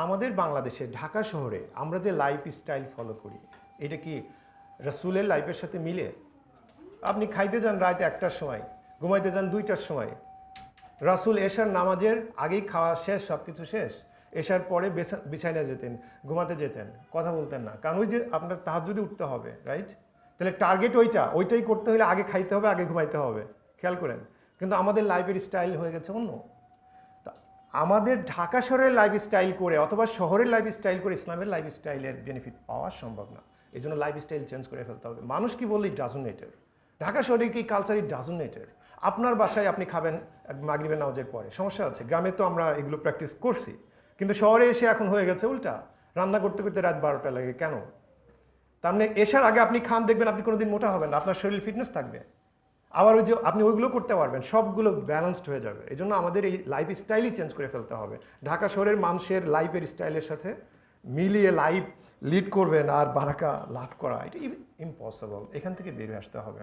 আমাদের বাংলাদেশে ঢাকা শহরে আমরা যে লাইফ স্টাইল ফলো করি এটা কি রাসূলের লাইফের সাথে মিলে? আপনি খাইতে যান রাত 1টার সময়, ঘুমাইতে যান 2টার সময়। রাসূল এশার নামাজের আগেই খাওয়া শেষ, সব কিছু শেষ। এশার পরে বিছানায় যেতেন, ঘুমাতে যেতেন, কথা বলতেন না, কারণ ওই যে আপনার তাহাজ্জুদে উঠতে হবে, রাইট? তাহলে টার্গেট ওইটাই করতে হলে আগে খাইতে হবে, আগে ঘুমাইতে হবে, খেয়াল করেন। কিন্তু আমাদের লাইফের স্টাইল হয়ে গেছে অন্য। আমাদের ঢাকা শহরের লাইফ স্টাইল করে অথবা শহরের লাইফ স্টাইল করে ইসলামের লাইফ স্টাইলের বেনিফিট পাওয়া সম্ভব না। এই জন্য লাইফ স্টাইল চেঞ্জ করে ফেলতে হবে। মানুষ কি বললে ইট ডাজন্ট ম্যাটার, ঢাকা শহরে কি কালচার ইট ডাজন্ট ম্যাটার। আপনার বাসায় আপনি খাবেন মাগরিবের নামাজের পরে, সমস্যা আছে। গ্রামে তো আমরা এগুলো প্র্যাকটিস করছি, কিন্তু শহরে এসে এখন হয়ে গেছে উল্টা, রান্না করতে করতে রাত 12টা লাগে। কেন? তার মানে এসার আগে আপনি খান, দেখবেন আপনি কোনোদিন মোটা হবেন না, আপনার শরীর ফিটনেস থাকবে। আবার ওই যে আপনি ওইগুলো করতে পারবেন, সবগুলো ব্যালেন্সড হয়ে যাবে। এই জন্য আমাদের এই লাইফ স্টাইলই চেঞ্জ করে ফেলতে হবে। ঢাকা শহরের মানুষের লাইফের স্টাইলের সাথে মিলিয়ে লাইফ লিড করবেন আর বারাকা লাভ করা, এটা ইম্পসিবল। এখান থেকে বেরিয়ে আসতে হবে।